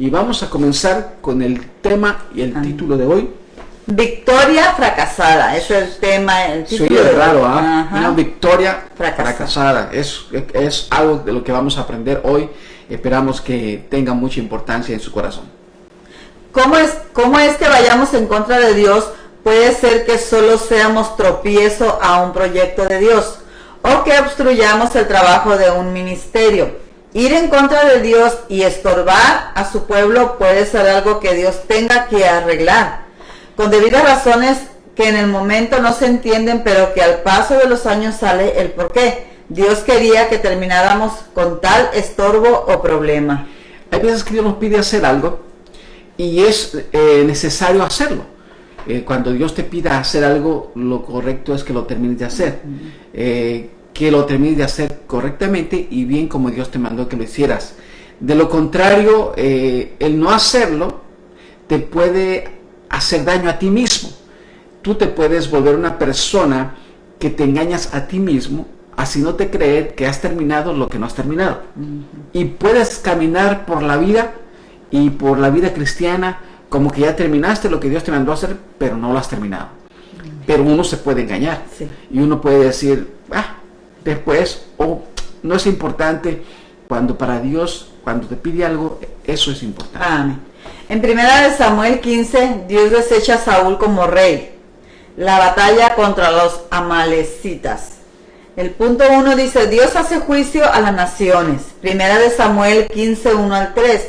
y vamos a comenzar con el tema y el título de hoy. Victoria fracasada, ese es el tema, el título. Soy raro, ¿ah? Una victoria fracasada. Es algo de lo que vamos a aprender hoy. Esperamos que tenga mucha importancia en su corazón. ¿Cómo es que vayamos en contra de Dios? Puede ser que solo seamos tropiezo a un proyecto de Dios, o que obstruyamos el trabajo de un ministerio. Ir en contra de Dios y estorbar a su pueblo puede ser algo que Dios tenga que arreglar, con debidas razones que en el momento no se entienden, pero que al paso de los años sale el porqué. Dios quería que termináramos con tal estorbo o problema. Hay veces que Dios nos pide hacer algo y es necesario hacerlo. Cuando Dios te pida hacer algo, lo correcto es que lo termines de hacer. Que lo termines de hacer correctamente y bien como Dios te mandó que lo hicieras. De lo contrario, el no hacerlo te puede hacer daño a ti mismo. Tú te puedes volver una persona que te engañas a ti mismo, haciéndote creer que has terminado lo que no has terminado. Y puedes caminar por la vida y por la vida cristiana como que ya terminaste lo que Dios te mandó a hacer, pero no lo has terminado. Pero uno se puede engañar. Sí. Y uno puede decir, después, no es importante, cuando para Dios, cuando te pide algo, eso es importante. Amén. En 1 Samuel 15, Dios desecha a Saúl como rey. La batalla contra los amalecitas. El punto 1 dice, Dios hace juicio a las naciones. 1 Samuel 15, 1 al 3.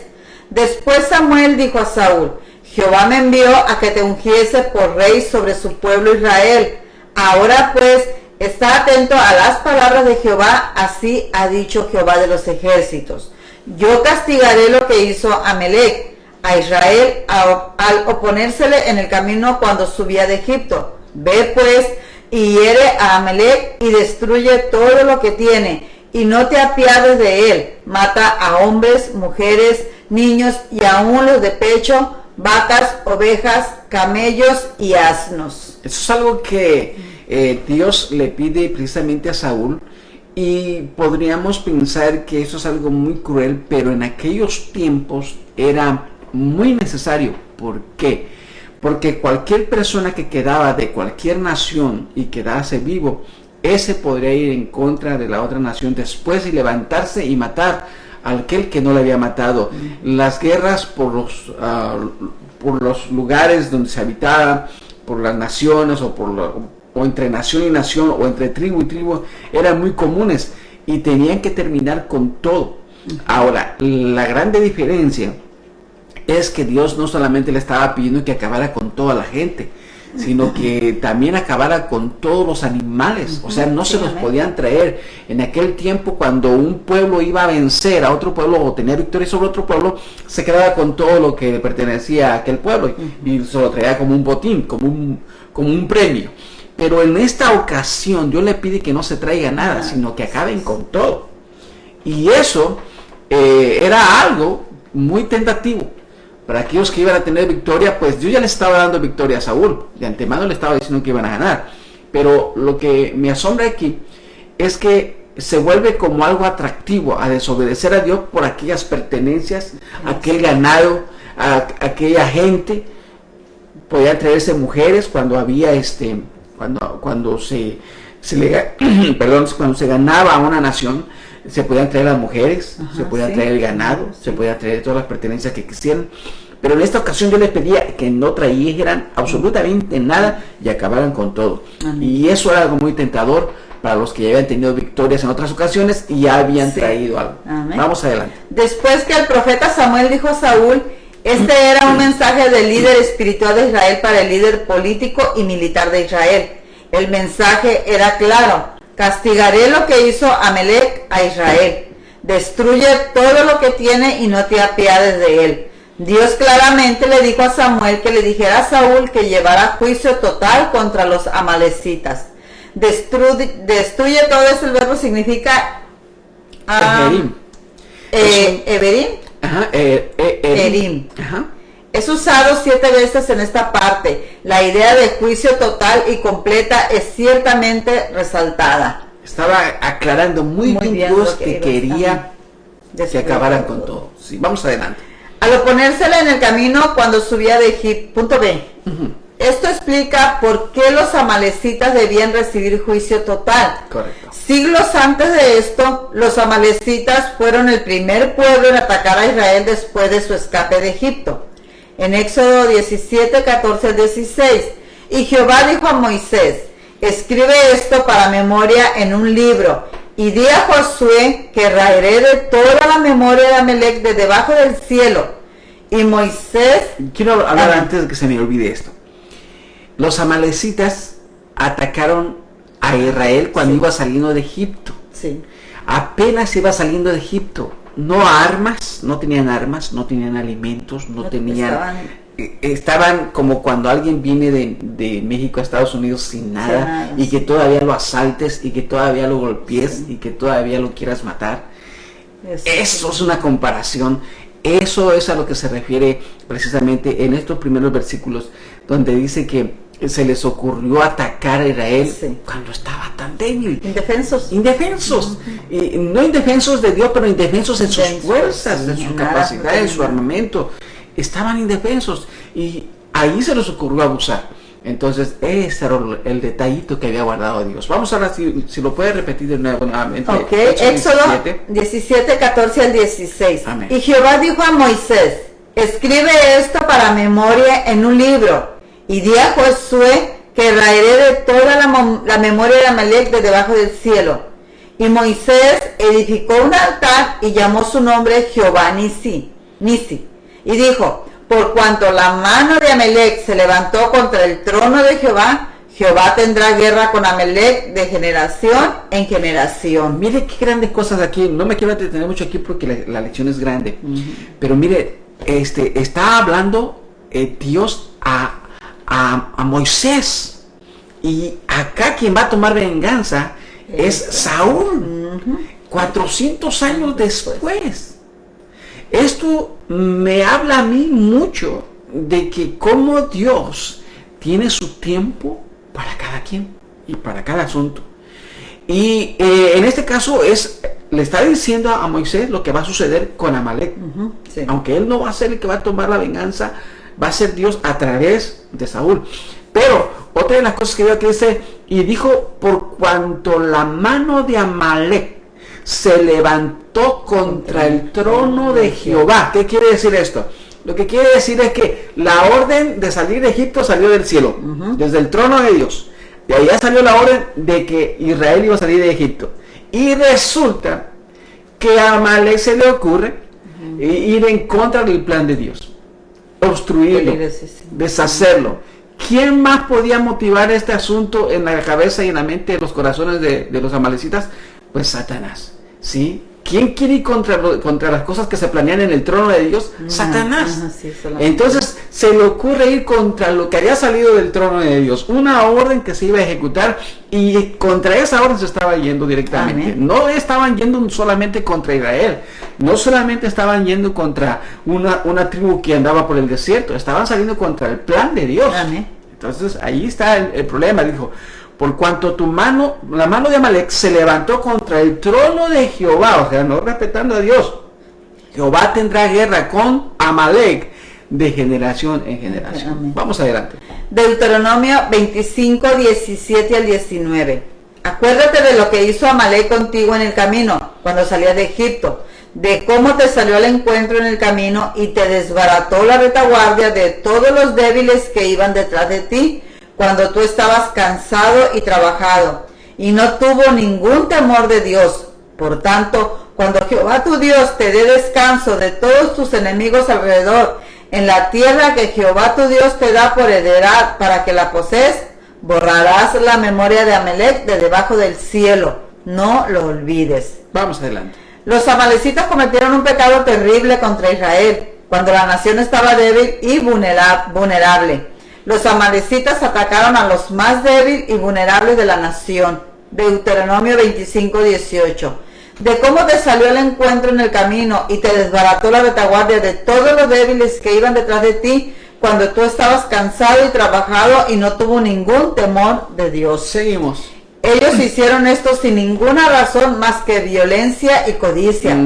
Después Samuel dijo a Saúl, Jehová me envió a que te ungiese por rey sobre su pueblo Israel. Ahora pues, está atento a las palabras de Jehová, así ha dicho Jehová de los ejércitos. Yo castigaré lo que hizo Amalec a Israel al oponérsele en el camino cuando subía de Egipto. Ve pues y hiere a Amalec y destruye todo lo que tiene, y no te apiades de él. Mata a hombres, mujeres, niños y aún los de pecho, vacas, ovejas, camellos y asnos. Eso es algo que Dios le pide precisamente a Saúl, y podríamos pensar que eso es algo muy cruel, pero en aquellos tiempos era muy necesario. ¿Por qué? Porque cualquier persona que quedaba de cualquier nación y quedase vivo, ese podría ir en contra de la otra nación después y levantarse y matar a aquel que no le había matado. Las guerras por los lugares donde se habitaba, por las naciones o entre nación y nación, o entre tribu y tribu, eran muy comunes y tenían que terminar con todo. Ahora, la grande diferencia es que Dios no solamente le estaba pidiendo que acabara con toda la gente, sino que también acabara con todos los animales. O sea, no se los podían traer. En aquel tiempo, cuando un pueblo iba a vencer a otro pueblo o tenía victoria sobre otro pueblo, se quedaba con todo lo que le pertenecía a aquel pueblo y se lo traía como un botín, como un premio. Pero en esta ocasión Dios le pide que no se traiga nada, sino que acaben con todo. Y eso era algo muy tentativo para aquellos que iban a tener victoria. Pues Dios ya le estaba dando victoria a Saúl, de antemano le estaba diciendo que iban a ganar. Pero lo que me asombra aquí es que se vuelve como algo atractivo a desobedecer a Dios por aquellas pertenencias, aquel ganado, aquella gente. Podían traerse mujeres cuando había cuando se ganaba a una nación, se podían traer las mujeres, se podían traer el ganado, se podían traer todas las pertenencias que quisieran. Pero en esta ocasión yo les pedía que no trajeran absolutamente nada y acabaran con todo. Y eso era algo muy tentador para los que ya habían tenido victorias en otras ocasiones y ya habían traído algo. Vamos adelante. Después que el profeta Samuel dijo a Saúl, este era un mensaje del líder espiritual de Israel para el líder político y militar de Israel. El mensaje era claro: castigaré lo que hizo Amalec a Israel. Destruye todo lo que tiene y no te apiades de él. Dios claramente le dijo a Samuel que le dijera a Saúl que llevara juicio total contra los amalecitas. Destruye todo eso, el verbo significa Everim. Erim. Es usado 7 veces en esta parte. La idea de juicio total y completa es ciertamente resaltada. Estaba aclarando muy bien Dios que quería que acabaran con todo. Sí, vamos adelante. al oponérsele en el camino cuando subía de Egipto. Punto B. Esto explica por qué los amalecitas debían recibir juicio total. Correcto. Siglos antes de esto, los amalecitas fueron el primer pueblo en atacar a Israel después de su escape de Egipto. En Éxodo 17, 14 al 16. Y Jehová dijo a Moisés: escribe esto para memoria en un libro, y di a Josué que raeré de toda la memoria de Amalec de debajo del cielo. Y Moisés... Quiero hablar antes de que se me olvide esto. Los amalecitas atacaron a Israel cuando iba saliendo de Egipto. Sí. Apenas iba saliendo de Egipto. No armas, no tenían alimentos, no tenían... Estaban como cuando alguien viene de México a Estados Unidos sin nada, y que todavía lo asaltes y que todavía lo golpees y que todavía lo quieras matar. Eso es una comparación. Eso es a lo que se refiere precisamente en estos primeros versículos, donde dice que se les ocurrió atacar a Israel cuando estaba tan débil. Indefensos. Y no indefensos de Dios, pero indefensos en sus fuerzas, en su capacidad, en su armamento. Estaban indefensos y ahí se les ocurrió abusar. Entonces ese era el detallito que había guardado Dios. Vamos ahora, si lo puede repetir de nuevo nuevamente. Ok, Éxodo 17, 14 al 16. Amén. Y Jehová dijo a Moisés: escribe esto para memoria en un libro, y di a Josué que raeré de toda la memoria de Amalec de debajo del cielo. Y Moisés edificó un altar y llamó su nombre Jehová Nisi. Y dijo: por cuanto la mano de Amalec se levantó contra el trono de Jehová, Jehová tendrá guerra con Amalec de generación en generación. Mire qué grandes cosas aquí. No me quiero detener mucho aquí porque la lección es grande. Pero mire, está hablando Dios a Moisés. Y acá quien va a tomar venganza es Saúl. 400 años después. Esto me habla a mí mucho de que como Dios tiene su tiempo para cada quien y para cada asunto. Y en este caso le está diciendo a Moisés lo que va a suceder con Amalec. Aunque él no va a ser el que va a tomar la venganza, va a ser Dios a través de Saúl. Pero otra de las cosas que veo que dice: y dijo, por cuanto la mano de Amalec se levantó contra el trono de Jehová. ¿Qué quiere decir esto? Lo que quiere decir es que la orden de salir de Egipto salió del cielo, desde el trono de Dios. De allá salió la orden de que Israel iba a salir de Egipto. Y resulta que a Amalec se le ocurre ir en contra del plan de Dios, obstruirlo, deshacerlo. ¿Quién más podía motivar este asunto en la cabeza y en la mente de los corazones de los amalecitas? Pues Satanás, ¿sí? ¿Quién quiere ir contra las cosas que se planean en el trono de Dios? Satanás. Entonces se le ocurre ir contra lo que había salido del trono de Dios, una orden que se iba a ejecutar, y contra esa orden se estaba yendo directamente. No estaban yendo solamente contra Israel, no solamente estaban yendo contra una tribu que andaba por el desierto, estaban saliendo contra el plan de Dios. Entonces ahí está el problema. Dijo: por cuanto la mano de Amalec se levantó contra el trono de Jehová, o sea, no respetando a Dios, Jehová tendrá guerra con Amalec de generación en generación. Vamos adelante. Deuteronomio 25, 17 al 19. Acuérdate de lo que hizo Amalec contigo en el camino, cuando salías de Egipto, de cómo te salió al encuentro en el camino y te desbarató la retaguardia de todos los débiles que iban detrás de ti, cuando tú estabas cansado y trabajado, y no tuvo ningún temor de Dios. Por tanto, cuando Jehová tu Dios te dé descanso de todos tus enemigos alrededor, en la tierra que Jehová tu Dios te da por heredad para que la posees, borrarás la memoria de Amalec de debajo del cielo. No lo olvides. Vamos adelante. Los amalecitas cometieron un pecado terrible contra Israel, cuando la nación estaba débil y vulnerable. Los amalecitas atacaron a los más débiles y vulnerables de la nación. Deuteronomio 25, 18. De cómo te salió el encuentro en el camino y te desbarató la retaguardia de todos los débiles que iban detrás de ti, cuando tú estabas cansado y trabajado y no tuvo ningún temor de Dios. Seguimos. Ellos hicieron esto sin ninguna razón más que violencia y codicia.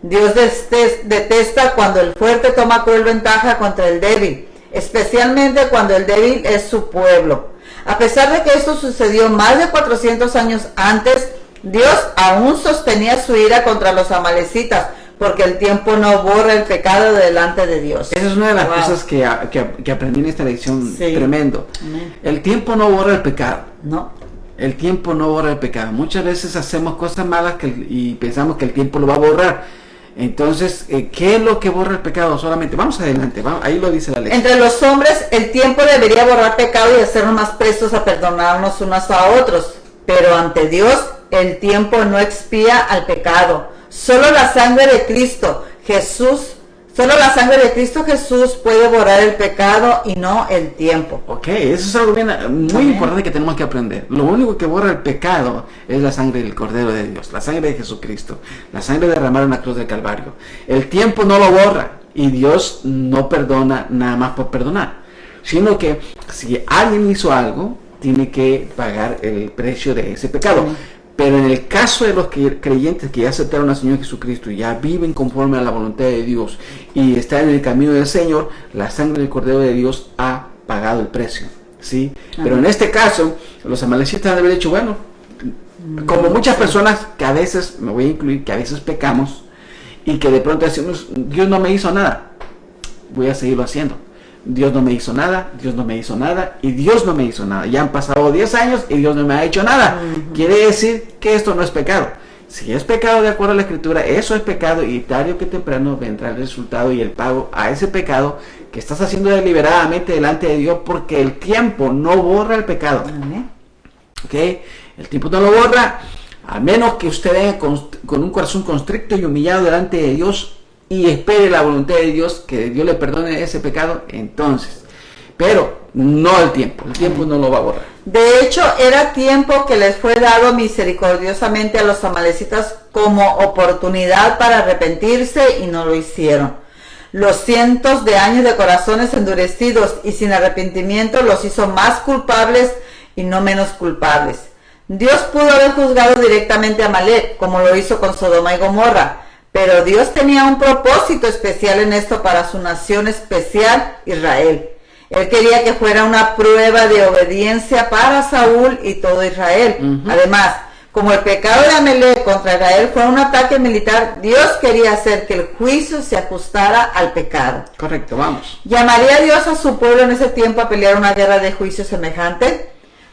Dios detesta cuando el fuerte toma cruel ventaja contra el débil, especialmente cuando el débil es su pueblo. A pesar de que esto sucedió más de 400 años antes, Dios aún sostenía su ira contra los amalecitas, porque el tiempo no borra el pecado delante de Dios. Esa es una de las cosas que aprendí en esta lección, tremendo. Amén. El tiempo no borra el pecado. No. El tiempo no borra el pecado. Muchas veces hacemos cosas malas y pensamos que el tiempo lo va a borrar. Entonces, ¿qué es lo que borra el pecado? Solamente, vamos adelante, ahí lo dice la ley. Entre los hombres, el tiempo debería borrar pecado y hacernos más prestos a perdonarnos unos a otros. Pero ante Dios, el tiempo no expía al pecado. Solo la sangre de Cristo Jesús puede borrar el pecado y no el tiempo. Ok, eso es algo muy importante que tenemos que aprender. Lo único que borra el pecado es la sangre del Cordero de Dios, la sangre de Jesucristo, la sangre derramada en la cruz del Calvario. El tiempo no lo borra y Dios no perdona nada más por perdonar, sino que si alguien hizo algo, tiene que pagar el precio de ese pecado. Pero en el caso de los creyentes que ya aceptaron al Señor Jesucristo y ya viven conforme a la voluntad de Dios y están en el camino del Señor, la sangre del Cordero de Dios ha pagado el precio, ¿sí? Pero en este caso, los amalecitas han de haber dicho, bueno, como muchas personas que a veces, me voy a incluir, que a veces pecamos y que de pronto decimos, Dios no me hizo nada, voy a seguirlo haciendo. Dios no me hizo nada, Dios no me hizo nada y Dios no me hizo nada. Ya han pasado 10 años y Dios no me ha hecho nada. Quiere decir que esto no es pecado. Si es pecado de acuerdo a la Escritura, eso es pecado y tarde o que temprano vendrá el resultado y el pago a ese pecado que estás haciendo deliberadamente delante de Dios, porque el tiempo no borra el pecado. ¿Ok? El tiempo no lo borra, a menos que usted venga con un corazón constricto y humillado delante de Dios y espere la voluntad de Dios, que Dios le perdone ese pecado, entonces. Pero no el tiempo no lo va a borrar. De hecho, era tiempo que les fue dado misericordiosamente a los amalecitas como oportunidad para arrepentirse y no lo hicieron. Los cientos de años de corazones endurecidos y sin arrepentimiento los hizo más culpables y no menos culpables. Dios pudo haber juzgado directamente a Amalec, como lo hizo con Sodoma y Gomorra, pero Dios tenía un propósito especial en esto para su nación especial, Israel. Él quería que fuera una prueba de obediencia para Saúl y todo Israel. Además, como el pecado de Amalec contra Israel fue un ataque militar, Dios quería hacer que el juicio se ajustara al pecado. Correcto, vamos. ¿Llamaría Dios a su pueblo en ese tiempo a pelear una guerra de juicio semejante?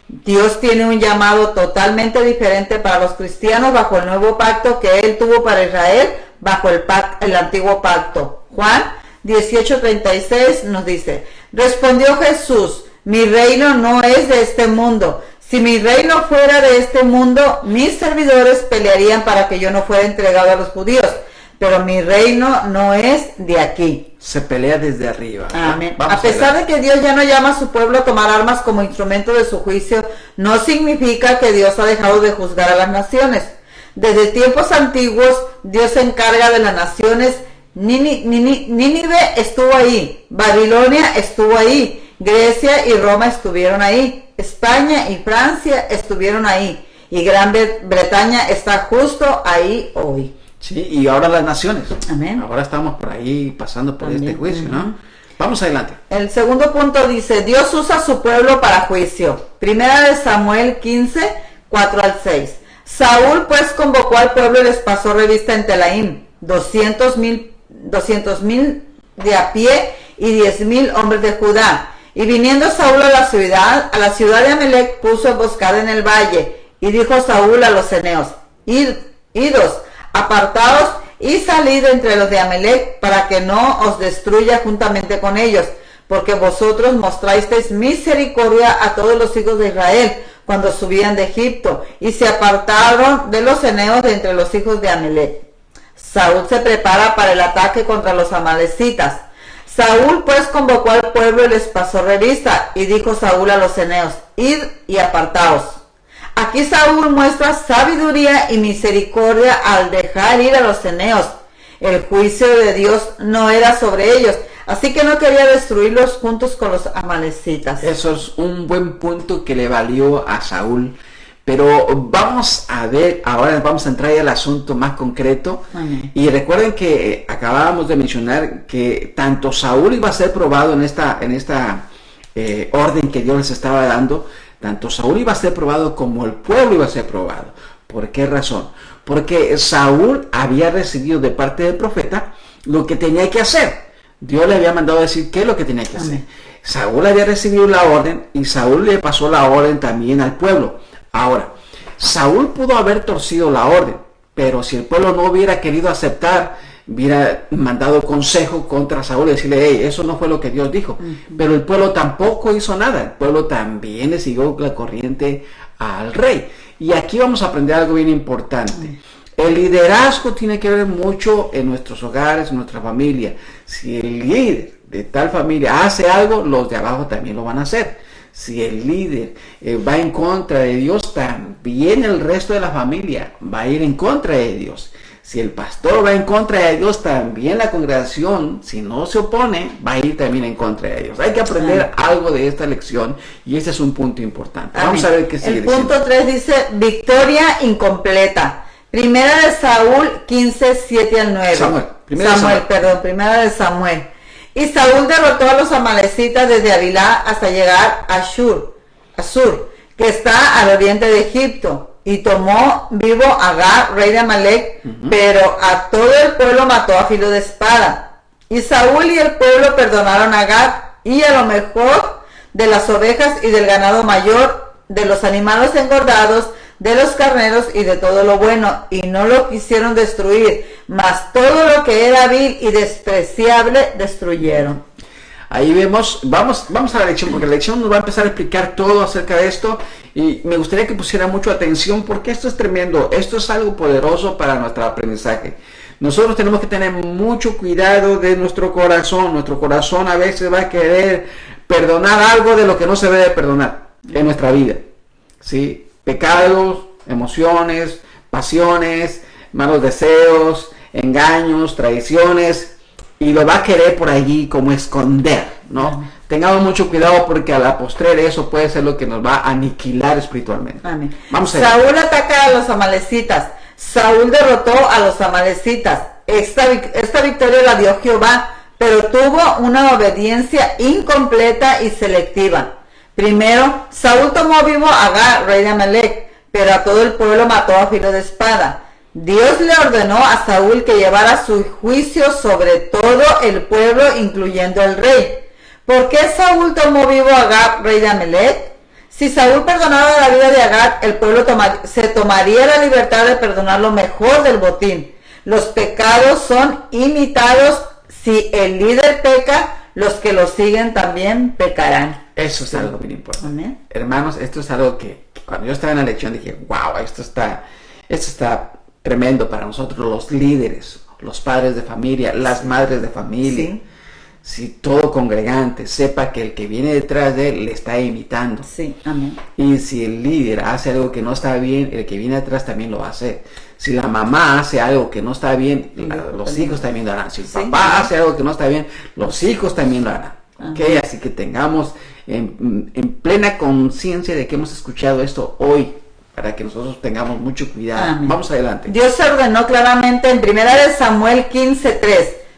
Dios tiene un llamado totalmente diferente para los cristianos bajo el nuevo pacto que Él tuvo para Israel bajo el antiguo pacto. Juan 18:36 nos dice, respondió Jesús, mi reino no es de este mundo. Si mi reino fuera de este mundo, mis servidores pelearían para que yo no fuera entregado a los judíos. Pero mi reino no es de aquí. Se pelea desde arriba. Amén. A pesar de que Dios ya no llama a su pueblo a tomar armas como instrumento de su juicio, no significa que Dios ha dejado de juzgar a las naciones. Desde tiempos antiguos, Dios se encarga de las naciones. Nínive estuvo ahí, Babilonia estuvo ahí, Grecia y Roma estuvieron ahí, España y Francia estuvieron ahí, y Gran Bretaña está justo ahí hoy. Sí, y ahora las naciones. Amén. Ahora estamos por ahí pasando por este juicio, ¿no? Vamos adelante. El segundo punto dice, Dios usa a su pueblo para juicio. Primera de Samuel 15, 4 al 6. Saúl pues convocó al pueblo y les pasó revista en Telaim, 200,000 de a pie y 10,000 hombres de Judá. Y viniendo Saúl a la ciudad de Amalec, puso emboscada en el valle. Y dijo Saúl a los ceneos, idos, apartaos y salid entre los de Amalec, para que no os destruya juntamente con ellos, porque vosotros mostrasteis misericordia a todos los hijos de Israel cuando subían de Egipto, y se apartaron de los ceneos de entre los hijos de Amalec. Saúl se prepara para el ataque contra los amalecitas. Saúl pues convocó al pueblo y les pasó revista, y dijo Saúl a los ceneos, id y apartaos. Aquí Saúl muestra sabiduría y misericordia al dejar ir a los ceneos. El juicio de Dios no era sobre ellos, así que no quería destruirlos juntos con los amalecitas. Eso es un buen punto que le valió a Saúl Pero vamos a ver, ahora vamos a entrar al asunto más concreto. Amén. Y recuerden que acabábamos de mencionar que tanto Saúl iba a ser probado en esta orden que Dios les estaba dando, tanto Saúl iba a ser probado como el pueblo iba a ser probado. ¿Por qué razón? Porque Saúl había recibido de parte del profeta lo que tenía que hacer. Dios le había mandado a decir qué es lo que tenía que hacer. Amén. Saúl había recibido la orden y Saúl le pasó la orden también al pueblo. Ahora, Saúl pudo haber torcido la orden, pero si el pueblo no hubiera querido aceptar, hubiera mandado consejo contra Saúl y decirle, hey, eso no fue lo que Dios dijo. Pero el pueblo tampoco hizo nada, el pueblo también le siguió la corriente al rey. Y aquí vamos a aprender algo bien importante. El liderazgo tiene que ver mucho en nuestros hogares, en nuestra familia. Si el líder de tal familia hace algo, los de abajo también lo van a hacer. Si el líder va en contra de Dios, también el resto de la familia va a ir en contra de Dios. Si el pastor va en contra de Dios, también la congregación, si no se opone, va a ir también en contra de Dios. Hay que aprender algo de esta lección y este es un punto importante. Vamos a ver qué sigue diciendo. El punto 3 dice, victoria incompleta. Primera de Saúl 15, 7 al 9. Primera de Samuel. Y Saúl derrotó a los amalecitas desde Avilá hasta llegar a Asur, que está al oriente de Egipto. Y tomó vivo a Agag, rey de Amalec, pero a todo el pueblo mató a filo de espada. Y Saúl y el pueblo perdonaron a Agag y a lo mejor de las ovejas y del ganado mayor, de los animales engordados, de los carneros y de todo lo bueno, y no lo quisieron destruir, mas todo lo que era vil y despreciable destruyeron. Ahí vemos, vamos a la lección, porque la lección nos va a empezar a explicar todo acerca de esto, y me gustaría que pusiera mucha atención, porque esto es tremendo, esto es algo poderoso para nuestro aprendizaje. Nosotros tenemos que tener mucho cuidado de nuestro corazón a veces va a querer perdonar algo de lo que no se debe perdonar en nuestra vida, ¿sí? Pecados, emociones, pasiones, malos deseos, engaños, traiciones, y lo va a querer por allí como esconder, ¿no? Amén. Tengamos mucho cuidado porque a la postre eso puede ser lo que nos va a aniquilar espiritualmente. Amén. Vamos a ver. Saúl ataca a los amalecitas. Saúl derrotó a los amalecitas. Esta victoria la dio Jehová, pero tuvo una obediencia incompleta y selectiva. Primero, Saúl tomó vivo a Agag, rey de Amalec, pero a todo el pueblo mató a filo de espada. Dios le ordenó a Saúl que llevara su juicio sobre todo el pueblo, incluyendo el rey. ¿Por qué Saúl tomó vivo a Agag, rey de Amalec? Si Saúl perdonaba la vida de Agag, el pueblo se tomaría la libertad de perdonar lo mejor del botín. Los pecados son imitados. Si el líder peca, los que lo siguen también pecarán. Eso es algo bien importante. Amén. Hermanos, esto es algo que cuando yo estaba en la lección dije, wow, esto está tremendo para nosotros los líderes, los padres de familia, las madres de familia. Sí. Si todo congregante sepa que el que viene detrás de él le está imitando. Sí, amén. Y si el líder hace algo que no está bien, el que viene atrás también lo va a hacer. Si la mamá hace algo que no está bien, los hijos también lo harán. Si el papá hace algo que no está bien, los hijos también lo harán. ¿Okay? Así que tengamos en plena conciencia de que hemos escuchado esto hoy, para que nosotros tengamos mucho cuidado. Amén. Vamos adelante. Dios ordenó claramente en 1 Samuel 15:3,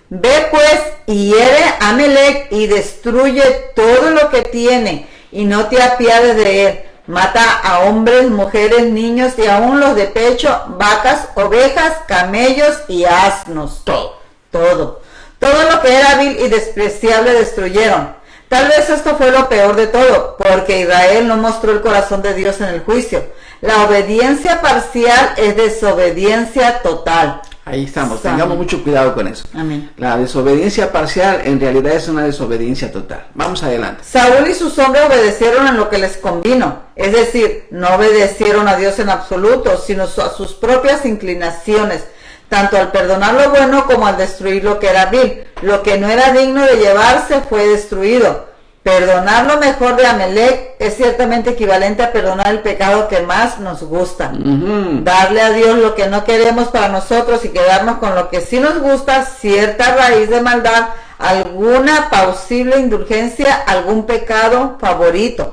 ve pues y hiere a Amalec y destruye todo lo que tiene y no te apiades de él. Mata a hombres, mujeres, niños y aún los de pecho, vacas, ovejas, camellos y asnos. Todo lo que era vil y despreciable destruyeron. Tal vez esto fue lo peor de todo, porque Israel no mostró el corazón de Dios en el juicio. La obediencia parcial es desobediencia total. Ahí estamos, tengamos mucho cuidado con eso. Amén. La desobediencia parcial en realidad es una desobediencia total. Vamos adelante. Saúl y sus hombres obedecieron en lo que les convino, es decir, no obedecieron a Dios en absoluto, sino a sus propias inclinaciones, tanto al perdonar lo bueno como al destruir lo que era vil. Lo que no era digno de llevarse fue destruido. Perdonar lo mejor de Amalec es ciertamente equivalente a perdonar el pecado que más nos gusta. Darle a Dios lo que no queremos para nosotros y quedarnos con lo que sí nos gusta, cierta raíz de maldad, alguna plausible indulgencia, algún pecado favorito.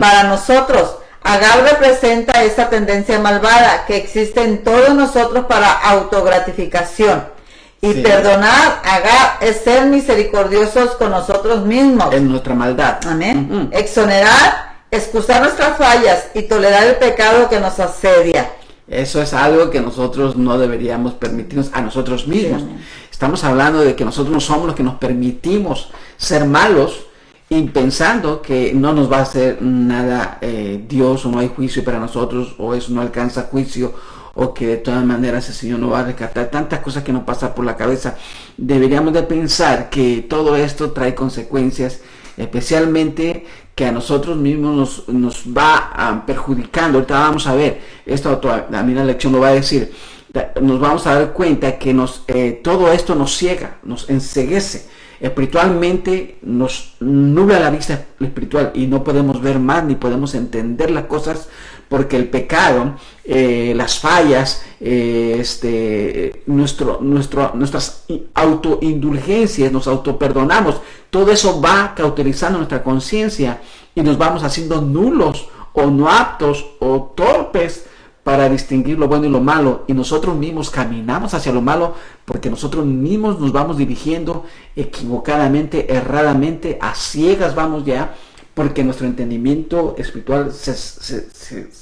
Para nosotros, Agar representa esta tendencia malvada que existe en todos nosotros para autogratificación. Y Sí. perdonar, Agar, es ser misericordiosos con nosotros mismos. En nuestra maldad. Amén. Ujú. Exonerar, excusar nuestras fallas y tolerar el pecado que nos asedia. Eso es algo que nosotros no deberíamos permitirnos a nosotros mismos. Sí, amén. Estamos hablando de que nosotros no somos los que nos permitimos ser malos y pensando que no nos va a hacer nada Dios, o no hay juicio para nosotros, o eso no alcanza juicio, o que de todas maneras el Señor no va a rescatar. Tantas cosas que nos pasan por la cabeza. Deberíamos de pensar que todo esto trae consecuencias, especialmente que a nosotros mismos nos va perjudicando. Ahorita vamos a ver, esto a mí la lección lo va a decir, nos vamos a dar cuenta que todo esto nos ciega, nos enceguece. Espiritualmente nos nubla la vista espiritual y no podemos ver más ni podemos entender las cosas, porque el pecado, las fallas, nuestras autoindulgencias, nos autoperdonamos, todo eso va cauterizando nuestra conciencia y nos vamos haciendo nulos o no aptos o torpes para distinguir lo bueno y lo malo, y nosotros mismos caminamos hacia lo malo porque nosotros mismos nos vamos dirigiendo equivocadamente, erradamente, a ciegas vamos ya, porque nuestro entendimiento espiritual se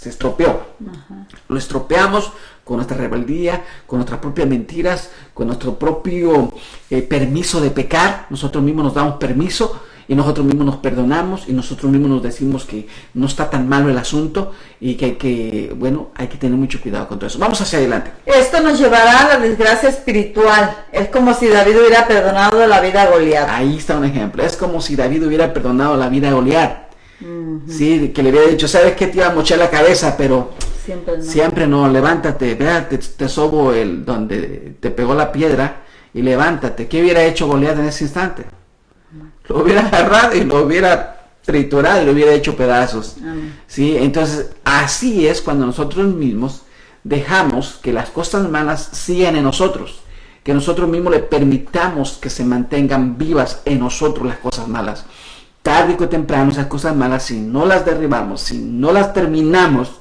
estropeó. Ajá. Lo estropeamos con nuestra rebeldía, con nuestras propias mentiras, con nuestro propio permiso de pecar. Nosotros mismos nos damos permiso y nosotros mismos nos perdonamos y nosotros mismos nos decimos que no está tan malo el asunto y que hay que tener mucho cuidado con todo eso. Vamos hacia adelante. Esto nos llevará a la desgracia espiritual. Es como si David hubiera perdonado la vida a Goliat. Ahí está un ejemplo. Es como si David hubiera perdonado la vida a Goliat. Sí, que le hubiera dicho, sabes que te iba a mochar la cabeza, pero siempre no, levántate, vea, te sobo donde te pegó la piedra y levántate. ¿Qué hubiera hecho Goliat en ese instante? Lo hubiera agarrado y lo hubiera triturado y lo hubiera hecho pedazos. ¿Sí? Entonces, así es cuando nosotros mismos dejamos que las cosas malas sigan en nosotros, que nosotros mismos le permitamos que se mantengan vivas en nosotros las cosas malas. Tarde o temprano esas cosas malas, si no las derribamos, si no las terminamos,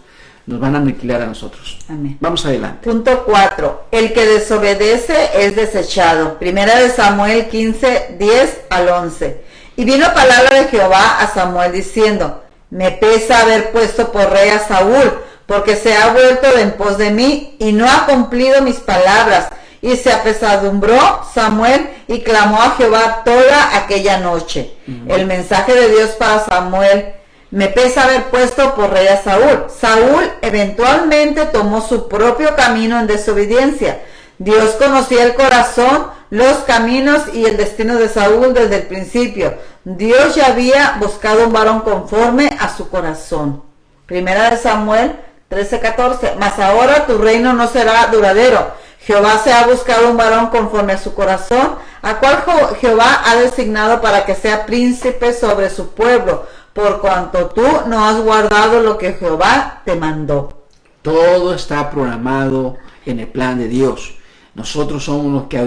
nos van a aniquilar a nosotros. Amén. Vamos adelante. Punto 4. El que desobedece es desechado. Primera de Samuel 15, 10 al 11. Y vino palabra de Jehová a Samuel diciendo, me pesa haber puesto por rey a Saúl, porque se ha vuelto de en pos de mí y no ha cumplido mis palabras. Y se apesadumbró Samuel y clamó a Jehová toda aquella noche. El mensaje de Dios para Samuel: me pesa haber puesto por rey a Saúl. Saúl eventualmente tomó su propio camino en desobediencia. Dios conocía el corazón, los caminos y el destino de Saúl desde el principio. Dios ya había buscado un varón conforme a su corazón. Primera de Samuel 13:14. Mas ahora tu reino no será duradero. Jehová se ha buscado un varón conforme a su corazón, a cual Jehová ha designado para que sea príncipe sobre su pueblo, por cuanto tú no has guardado lo que Jehová te mandó. Todo está programado en el plan de Dios. Nosotros somos los que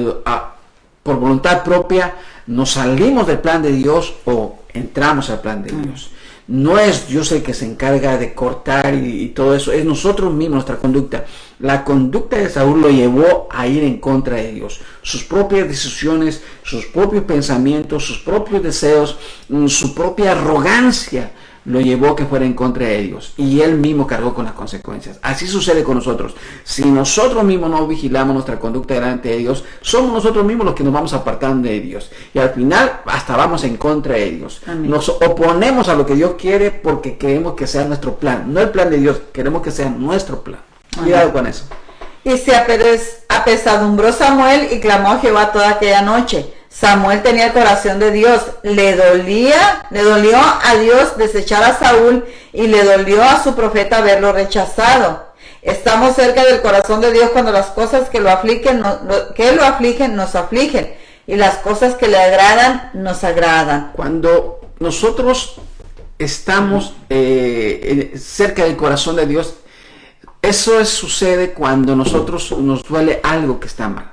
por voluntad propia nos salimos del plan de Dios o entramos al plan de Dios. No es Dios el que se encarga de cortar y todo eso, es nosotros mismos, nuestra conducta. La conducta de Saúl lo llevó a ir en contra de Dios. Sus propias decisiones, sus propios pensamientos, sus propios deseos, su propia arrogancia lo llevó a que fuera en contra de Dios. Y él mismo cargó con las consecuencias. Así sucede con nosotros. Si nosotros mismos no vigilamos nuestra conducta delante de Dios, somos nosotros mismos los que nos vamos apartando de Dios. Y al final hasta vamos en contra de Dios. Amén. Nos oponemos a lo que Dios quiere porque queremos que sea nuestro plan. No el plan de Dios, queremos que sea nuestro plan. Cuidado con eso. Y se apesadumbró Samuel y clamó a Jehová toda aquella noche. Samuel tenía el corazón de Dios, le dolió a Dios desechar a Saúl y le dolió a su profeta haberlo rechazado. Estamos cerca del corazón de Dios cuando las cosas que lo afligen nos afligen y las cosas que le agradan nos agradan. Cuando nosotros estamos cerca del corazón de Dios, eso sucede cuando nosotros nos duele algo que está mal.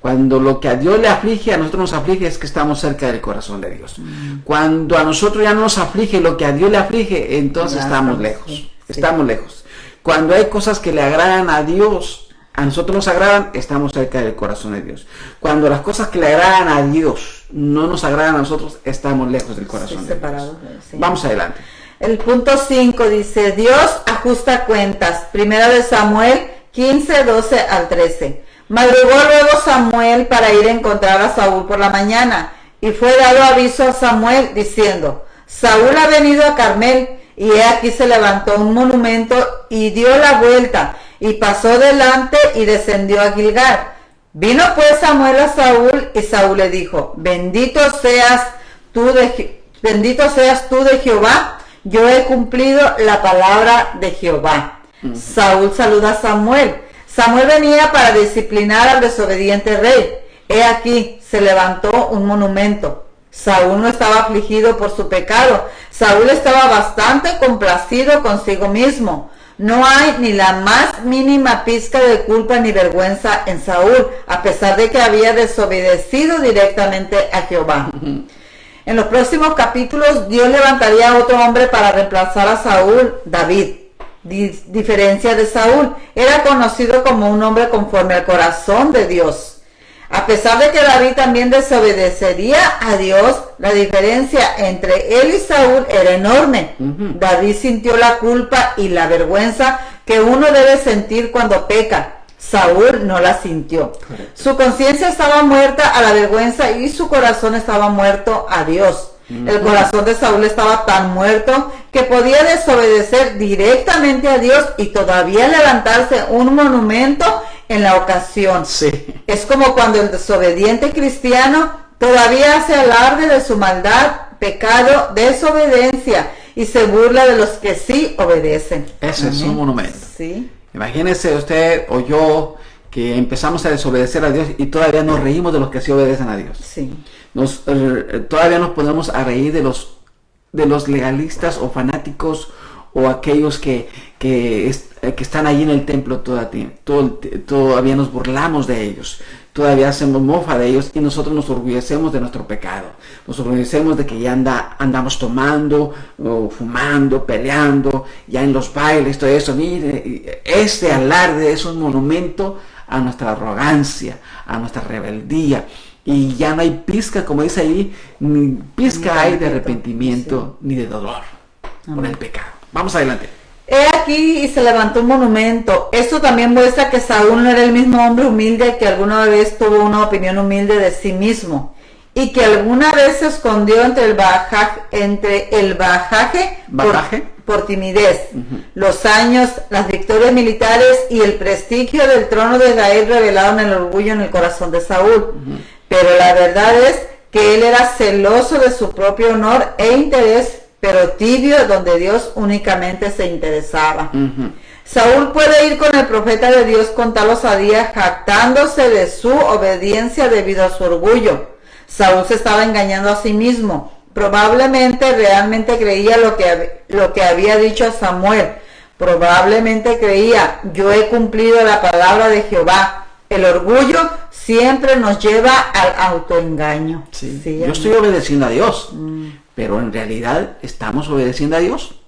Cuando lo que a Dios le aflige, a nosotros nos aflige, es que estamos cerca del corazón de Dios. Cuando a nosotros ya no nos aflige lo que a Dios le aflige, entonces estamos lejos. estamos lejos. Cuando hay cosas que le agradan a Dios, a nosotros nos agradan, estamos cerca del corazón de Dios. Cuando las cosas que le agradan a Dios no nos agradan a nosotros, estamos lejos del corazón de Dios. Sí. Vamos adelante. El punto 5 dice, Dios ajusta cuentas. Primera de Samuel 15, 12 al 13. Madrugó luego Samuel para ir a encontrar a Saúl por la mañana, y fue dado aviso a Samuel diciendo, Saúl ha venido a Carmel, y he aquí se levantó un monumento y dio la vuelta, y pasó delante y descendió a Gilgal. Vino pues Samuel a Saúl, y Saúl le dijo, bendito seas tú de Jehová, yo he cumplido la palabra de Jehová. Saúl saluda a Samuel. Samuel venía para disciplinar al desobediente rey. He aquí, se levantó un monumento. Saúl no estaba afligido por su pecado. Saúl estaba bastante complacido consigo mismo. No hay ni la más mínima pizca de culpa ni vergüenza en Saúl, a pesar de que había desobedecido directamente a Jehová. En los próximos capítulos, Dios levantaría a otro hombre para reemplazar a Saúl, David. Diferencia de Saúl, era conocido como un hombre conforme al corazón de Dios. A pesar de que David también desobedecería a Dios, la diferencia entre él y Saúl era enorme. David sintió la culpa y la vergüenza que uno debe sentir cuando peca. Saúl no la sintió. Correcto. Su conciencia estaba muerta a la vergüenza y su corazón estaba muerto a Dios. El corazón de Saúl estaba tan muerto que podía desobedecer directamente a Dios y todavía levantarse un monumento en la ocasión. Sí. Es como cuando el desobediente cristiano todavía hace alarde de su maldad, pecado, desobediencia y se burla de los que sí obedecen. Ese es un monumento. Sí. Imagínese usted o yo que empezamos a desobedecer a Dios y todavía nos reímos de los que sí obedecen a Dios. Sí. Todavía nos podemos a reír de los legalistas o fanáticos o aquellos que están allí en el templo todavía nos burlamos de ellos, todavía hacemos mofa de ellos y nosotros nos orgullecemos de nuestro pecado, nos orgullecemos de que ya andamos tomando, o fumando, peleando, ya en los bailes, todo eso. Mire, este alarde es un monumento a nuestra arrogancia, a nuestra rebeldía. Y ya no hay pizca, como dice ahí, ni pizca hay de arrepentimiento, sí, ni de dolor por el pecado. Vamos adelante. He aquí y se levantó un monumento. Esto también muestra que Saúl no era el mismo hombre humilde que alguna vez tuvo una opinión humilde de sí mismo y que alguna vez se escondió entre el bajaje por timidez. Los años, las victorias militares y el prestigio del trono de David revelaron el orgullo en el corazón de Saúl. Pero la verdad es que él era celoso de su propio honor e interés, pero tibio donde Dios únicamente se interesaba. Saúl puede ir con el profeta de Dios con tal osadía, jactándose de su obediencia debido a su orgullo. Saúl se estaba engañando a sí mismo. Probablemente realmente creía lo que había dicho Samuel. Probablemente creía, yo he cumplido la palabra de Jehová. El orgullo siempre nos lleva al autoengaño. Sí. Sí, yo estoy obedeciendo a Dios, pero en realidad estamos obedeciendo a Dios.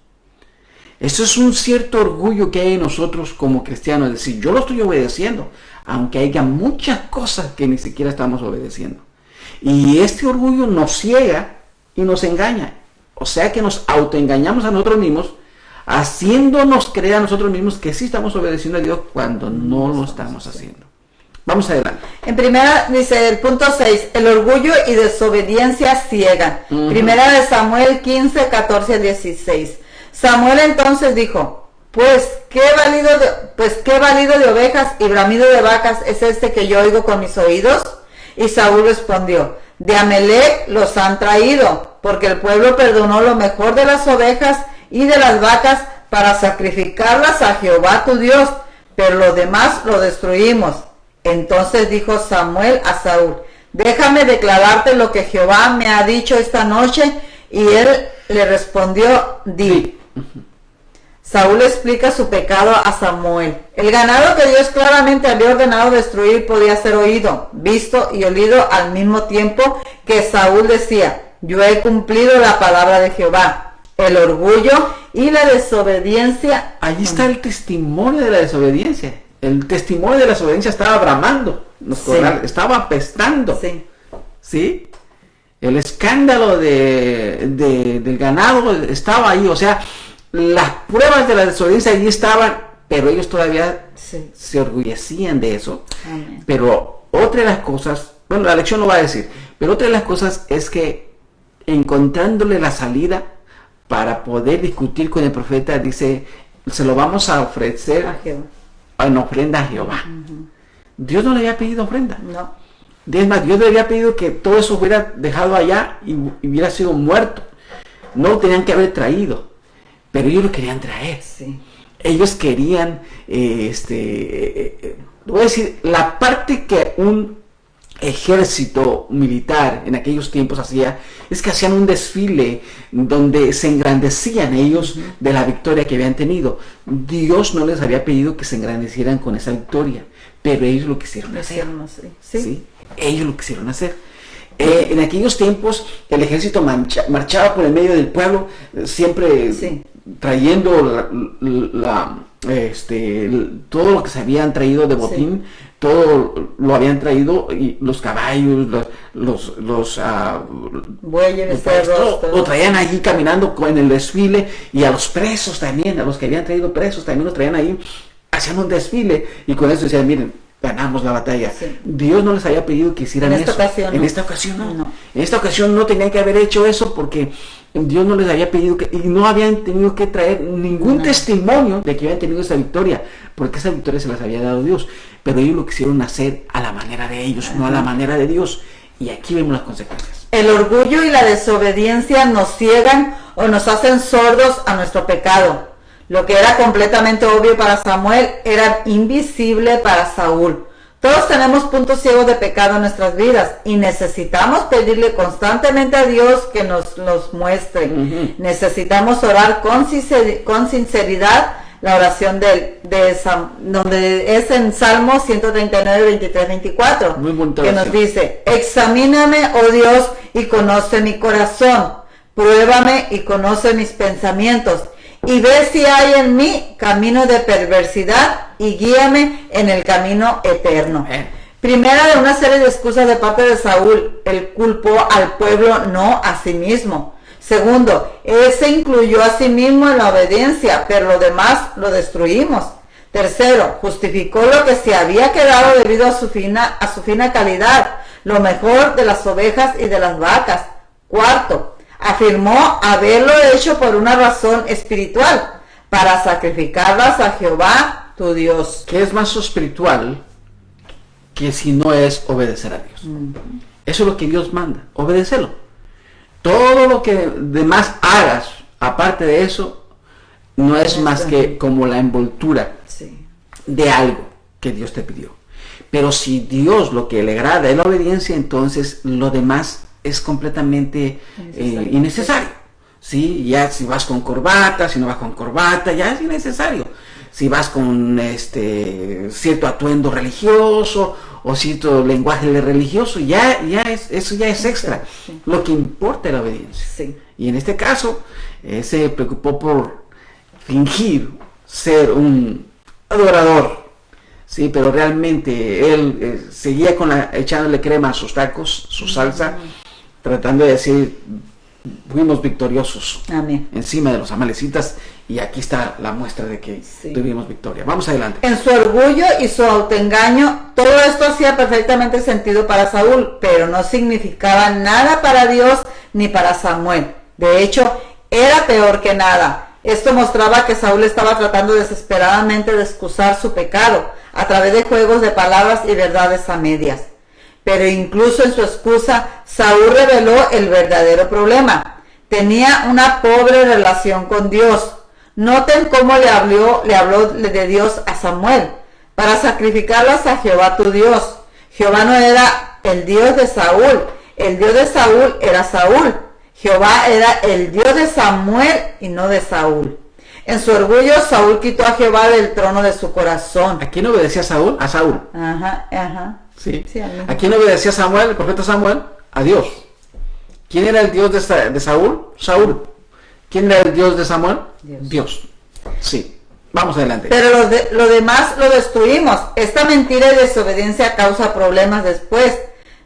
Eso es un cierto orgullo que hay en nosotros como cristianos, es decir, yo lo estoy obedeciendo, aunque haya muchas cosas que ni siquiera estamos obedeciendo. Y este orgullo nos ciega y nos engaña. O sea que nos autoengañamos a nosotros mismos, haciéndonos creer a nosotros mismos que sí estamos obedeciendo a Dios cuando no lo estamos haciendo. Vamos adelante. En primera, dice el punto 6, el orgullo y desobediencia ciegan. Primera de Samuel 15, 14 al 16. Samuel entonces dijo, pues qué balido de ovejas y bramido de vacas es este que yo oigo con mis oídos. Y Saúl respondió, de Amelec los han traído, porque el pueblo perdonó lo mejor de las ovejas y de las vacas para sacrificarlas a Jehová tu Dios, pero lo demás lo destruimos. Entonces dijo Samuel a Saúl, déjame declararte lo que Jehová me ha dicho esta noche. Y él le respondió, di. Saúl explica su pecado a Samuel. El ganado que Dios claramente había ordenado destruir podía ser oído, visto y olido al mismo tiempo que Saúl decía, yo he cumplido la palabra de Jehová. El orgullo y la desobediencia. Allí está el testimonio de la desobediencia. El testimonio de la desobediencia estaba bramando, estaba apestando. Sí. ¿Sí? El escándalo del ganado estaba ahí, o sea, las pruebas de la desobediencia allí estaban, pero ellos todavía se orgullecían de eso. Amén. Pero otra de las cosas, bueno, la lección lo va a decir, pero otra de las cosas es que encontrándole la salida para poder discutir con el profeta, dice, se lo vamos a ofrecer en ofrenda a Jehová. Dios no le había pedido ofrenda. No. Es más, Dios le había pedido que todo eso hubiera dejado allá y hubiera sido muerto. No lo tenían que haber traído, pero ellos lo querían traer. Sí. Ellos querían, voy a decir, la parte que un ejército militar en aquellos tiempos hacía, es que hacían un desfile donde se engrandecían ellos de la victoria que habían tenido. Dios no les había pedido que se engrandecieran con esa victoria, pero ellos lo quisieron hacer. ¿Sí? Ellos lo quisieron hacer. En aquellos tiempos el ejército marchaba por el medio del pueblo, siempre trayendo todo lo que se habían traído de botín, todo lo habían traído, y los caballos, los bueyes, lo traían allí caminando en el desfile, y a los presos también, a los que habían traído presos también los traían ahí, hacían un desfile, y con eso decían, miren, ganamos la batalla. Dios no les había pedido que hicieran eso. En esta ocasión no. En esta ocasión no tenían que haber hecho eso, porque Dios no les había pedido y no habían tenido que traer ningún testimonio de que habían tenido esa victoria, porque esa victoria se las había dado Dios, pero ellos lo quisieron hacer a la manera de ellos, no a la manera de Dios, y aquí vemos las consecuencias. El orgullo y la desobediencia nos ciegan o nos hacen sordos a nuestro pecado. Lo que era completamente obvio para Samuel era invisible para Saúl. Todos tenemos puntos ciegos de pecado en nuestras vidas y necesitamos pedirle constantemente a Dios que nos los muestre. Necesitamos orar con sinceridad. La oración donde es en Salmo 139, 23, 24, que nos dice: examíname, oh Dios, y conoce mi corazón, pruébame y conoce mis pensamientos, y ve si hay en mí camino de perversidad, y guíame en el camino eterno. Primera de una serie de excusas de parte de Saúl: él culpó al pueblo, no a sí mismo. Segundo, él se incluyó a sí mismo en la obediencia, pero lo demás lo destruimos. Tercero, justificó lo que se había quedado debido a su fina calidad, lo mejor de las ovejas y de las vacas. Cuarto, afirmó haberlo hecho por una razón espiritual, para sacrificarlas a Jehová tu Dios. ¿Qué es más espiritual que si no es obedecer a Dios? Eso es lo que Dios manda, obedecerlo. Todo lo que demás hagas, aparte de eso, no es más que como la envoltura de algo que Dios te pidió. Pero si Dios lo que le agrada es la obediencia, entonces lo demás es completamente innecesario. ¿Sí? Ya si vas con corbata, si no vas con corbata, ya es innecesario. Si vas con cierto atuendo religioso o cierto lenguaje religioso, eso ya es extra. Lo que importa es la obediencia. Y en este caso, se preocupó por fingir ser un adorador, sí, pero realmente él seguía echándole crema a sus tacos, su salsa, tratando de decir: fuimos victoriosos. Amén. Encima de los amalecitas, y aquí está la muestra de que tuvimos victoria. Vamos adelante. En su orgullo y su autoengaño, todo esto hacía perfectamente sentido para Saúl, pero no significaba nada para Dios ni para Samuel. De hecho, era peor que nada. Esto mostraba que Saúl estaba tratando desesperadamente de excusar su pecado a través de juegos de palabras y verdades a medias. Pero incluso en su excusa, Saúl reveló el verdadero problema. Tenía una pobre relación con Dios. Noten cómo le habló de Dios a Samuel: para sacrificarlas a Jehová tu Dios. Jehová no era el Dios de Saúl, el Dios de Saúl era Saúl. Jehová era el Dios de Samuel y no de Saúl. En su orgullo, Saúl quitó a Jehová del trono de su corazón. ¿A quién obedecía Saúl? A Saúl. Ajá. Sí. ¿A quién obedecía Samuel, el profeta Samuel? A Dios. ¿Quién era el Dios de Saúl? Saúl. ¿Quién era el Dios de Samuel? Dios. Dios. Sí. Vamos adelante. Pero lo demás lo destruimos. Esta mentira y desobediencia causa problemas después.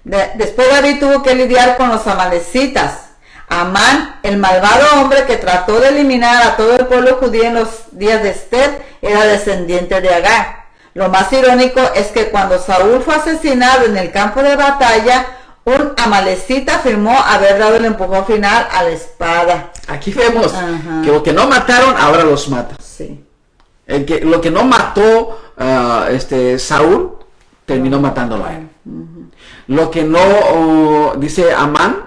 Después David tuvo que lidiar con los amalecitas. Amán, el malvado hombre que trató de eliminar a todo el pueblo judío en los días de Esther, era descendiente de Agar. Lo más irónico es que cuando Saúl fue asesinado en el campo de batalla, un amalecita afirmó haber dado el empujón final a la espada. Aquí vemos Ajá. que lo que no mataron, ahora los mata. Sí. Lo que no mató Saúl, terminó matándolo a él. Lo que no, dice Amán,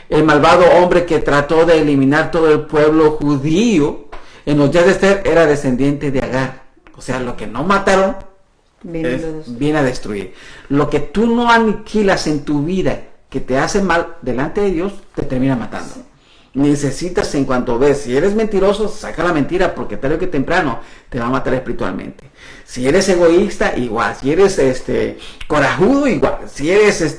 el malvado hombre que trató de eliminar todo el pueblo judío en los días de Esther, era descendiente de Agar. O sea, lo que no mataron viene a destruir. Lo que tú no aniquilas en tu vida, que te hace mal delante de Dios, te termina matando. Necesitas, en cuanto ves, si eres mentiroso, saca la mentira, porque tarde o que temprano te va a matar espiritualmente. Si eres egoísta, igual. Si eres corajudo, igual. Si eres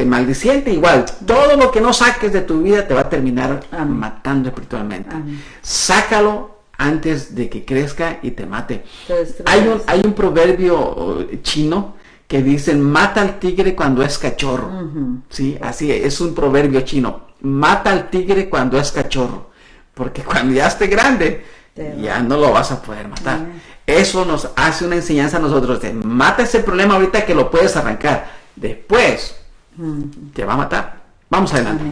maldiciente, igual. Todo lo que no saques de tu vida te va a terminar matando espiritualmente. Amén. Sácalo antes de que crezca y te mate. Hay un proverbio chino que dicen: mata al tigre cuando es cachorro. Sí, así es un proverbio chino. Mata al tigre cuando es cachorro, porque cuando ya esté grande ya no lo vas a poder matar. Eso nos hace una enseñanza a nosotros de: mata ese problema ahorita que lo puedes arrancar, después te va a matar. Vamos adelante.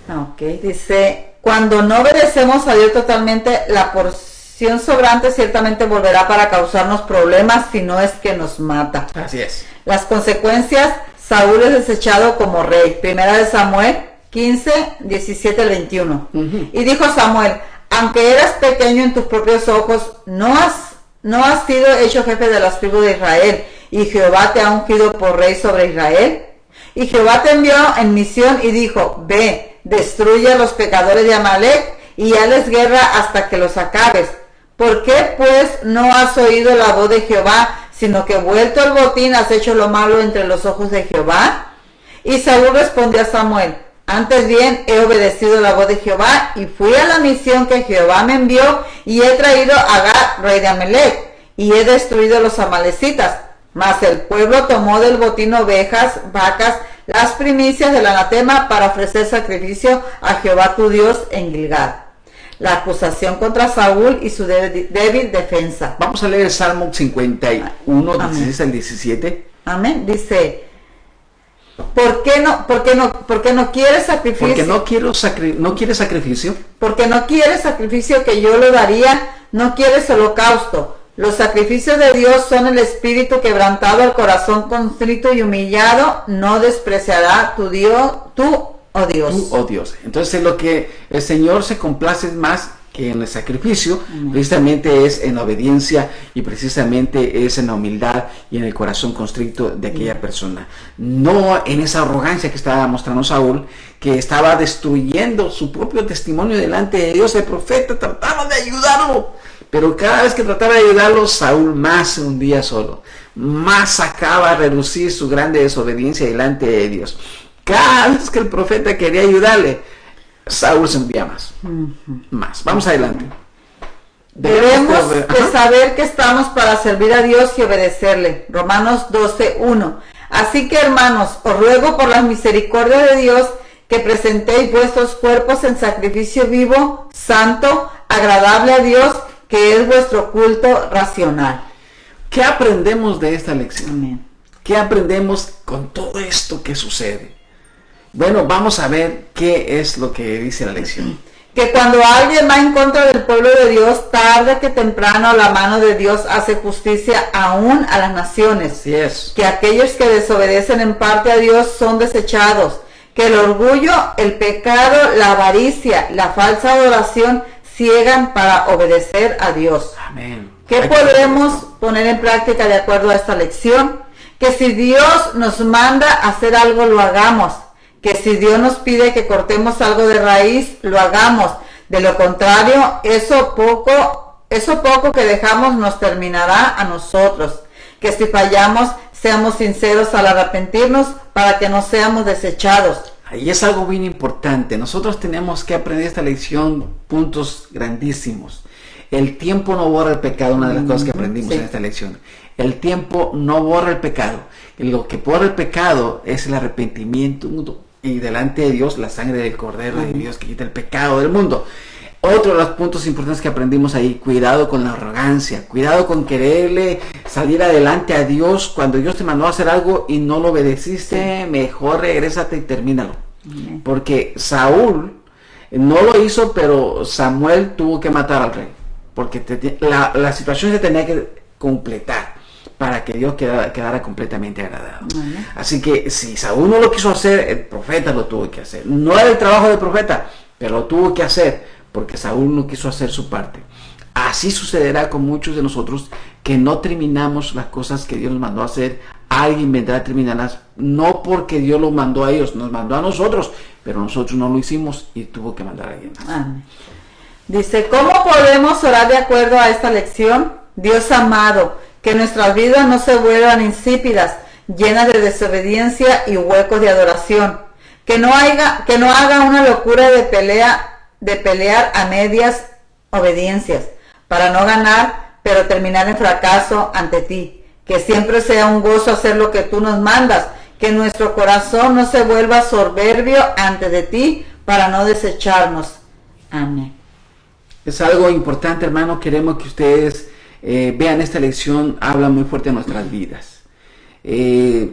Ok, dice: cuando no obedecemos a Dios totalmente, la porción sobrante ciertamente volverá para causarnos problemas, si no es que nos mata. Así es. Las consecuencias: Saúl es desechado como rey. Primera de Samuel 15, 17 al 21. Y dijo Samuel: aunque eras pequeño en tus propios ojos, no has sido hecho jefe de las tribus de Israel, y Jehová te ha ungido por rey sobre Israel. Y Jehová te envió en misión y dijo: ve, destruye a los pecadores de Amalec y hales guerra hasta que los acabes. ¿Por qué pues no has oído la voz de Jehová, sino que vuelto el botín has hecho lo malo entre los ojos de Jehová? Y Saúl respondió a Samuel: antes bien he obedecido la voz de Jehová y fui a la misión que Jehová me envió, y he traído a Agag, rey de Amalec, y he destruido a los amalecitas. Mas el pueblo tomó del botín ovejas, vacas, las primicias del anatema, para ofrecer sacrificio a Jehová tu Dios en Gilgal. La acusación contra Saúl y su débil defensa. Vamos a leer el Salmo 51, 16 al 17. Amén. Dice: ¿Por qué no quieres sacrificio? Porque no quieres sacrificio. Porque no quieres sacrificio que yo lo daría, no quieres holocausto. Los sacrificios de Dios son el espíritu quebrantado, el corazón contrito y humillado, no despreciará tú, oh Dios. Tú, oh Dios. Entonces, lo que el Señor se complace más que en el sacrificio, precisamente es en la obediencia, y precisamente es en la humildad y en el corazón constricto de aquella persona. No en esa arrogancia que estaba mostrando Saúl, que estaba destruyendo su propio testimonio delante de Dios. El profeta trataba de ayudarlo, pero cada vez que trataba de ayudarlo, Saúl más se hundía solo, más sacaba a reducir su grande desobediencia delante de Dios. Cada vez que el profeta quería ayudarle, Saúl se hundía más. Vamos adelante. Debemos de saber que estamos para servir a Dios y obedecerle. Romanos 12:1. Así que, hermanos, os ruego por la misericordia de Dios que presentéis vuestros cuerpos en sacrificio vivo, santo, agradable a Dios, que es vuestro culto racional. ¿Qué aprendemos de esta lección? Amén. ¿Qué aprendemos con todo esto que sucede? Bueno, vamos a ver qué es lo que dice la lección. Que cuando alguien va en contra del pueblo de Dios, tarde que temprano la mano de Dios hace justicia aún a las naciones. Así es. Que aquellos que desobedecen en parte a Dios son desechados. Que el orgullo, el pecado, la avaricia, la falsa adoración ciegan para obedecer a Dios. Amén. ¿Qué podemos poner en práctica de acuerdo a esta lección? Que si Dios nos manda a hacer algo, lo hagamos. Que si Dios nos pide que cortemos algo de raíz, lo hagamos. De lo contrario, eso poco que dejamos nos terminará a nosotros. Que si fallamos, seamos sinceros al arrepentirnos para que no seamos desechados. Y es algo bien importante. Nosotros tenemos que aprender esta lección, puntos grandísimos. El tiempo no borra el pecado, una de las cosas que aprendimos en esta lección. El tiempo no borra el pecado. Lo que borra el pecado es el arrepentimiento y delante de Dios la sangre del Cordero de Dios que quita el pecado del mundo. Otro de los puntos importantes que aprendimos ahí, cuidado con la arrogancia, cuidado con quererle salir adelante a Dios cuando Dios te mandó a hacer algo y no lo obedeciste, mejor regrésate y termínalo. Porque Saúl no lo hizo, pero Samuel tuvo que matar al rey, porque la situación se tenía que completar para que Dios quedara completamente agradado. Así que si Saúl no lo quiso hacer, el profeta lo tuvo que hacer. No era el trabajo del profeta, pero lo tuvo que hacer, porque Saúl no quiso hacer su parte. Así sucederá con muchos de nosotros que no terminamos las cosas que Dios nos mandó a hacer. Alguien vendrá a terminarlas, no porque Dios lo mandó a ellos, nos mandó a nosotros, pero nosotros no lo hicimos y tuvo que mandar a alguien más. Amén. Dice, ¿cómo podemos orar de acuerdo a esta lección? Dios amado, que nuestras vidas no se vuelvan insípidas, llenas de desobediencia y huecos de adoración. Que no haga una locura de pelear a medias obediencias, para no ganar, pero terminar en fracaso ante ti. Que siempre sea un gozo hacer lo que tú nos mandas, que nuestro corazón no se vuelva soberbio ante de ti, para no desecharnos. Amén. Es algo importante, hermano. Queremos que ustedes vean esta lección, habla muy fuerte en nuestras vidas. Es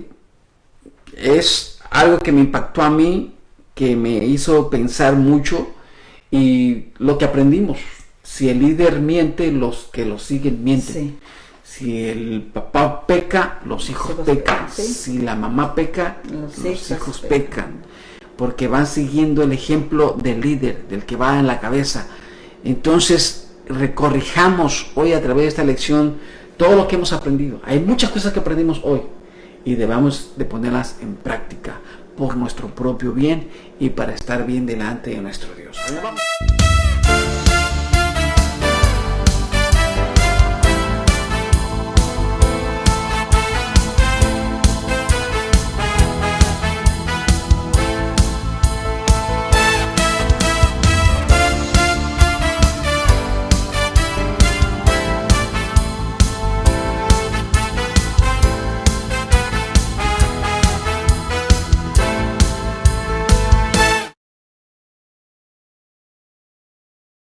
algo que me impactó a mí, que me hizo pensar mucho, y lo que aprendimos: si el líder miente, los que lo siguen mienten. Sí. Si el papá peca, los hijos pecan. ¿Sí? Si la mamá peca, los hijos pecan. Porque van siguiendo el ejemplo del líder, del que va en la cabeza. Entonces, recorrijamos hoy a través de esta lección todo lo que hemos aprendido. Hay muchas cosas que aprendimos hoy y debemos de ponerlas en práctica por nuestro propio bien y para estar bien delante de nuestro Dios. Vamos.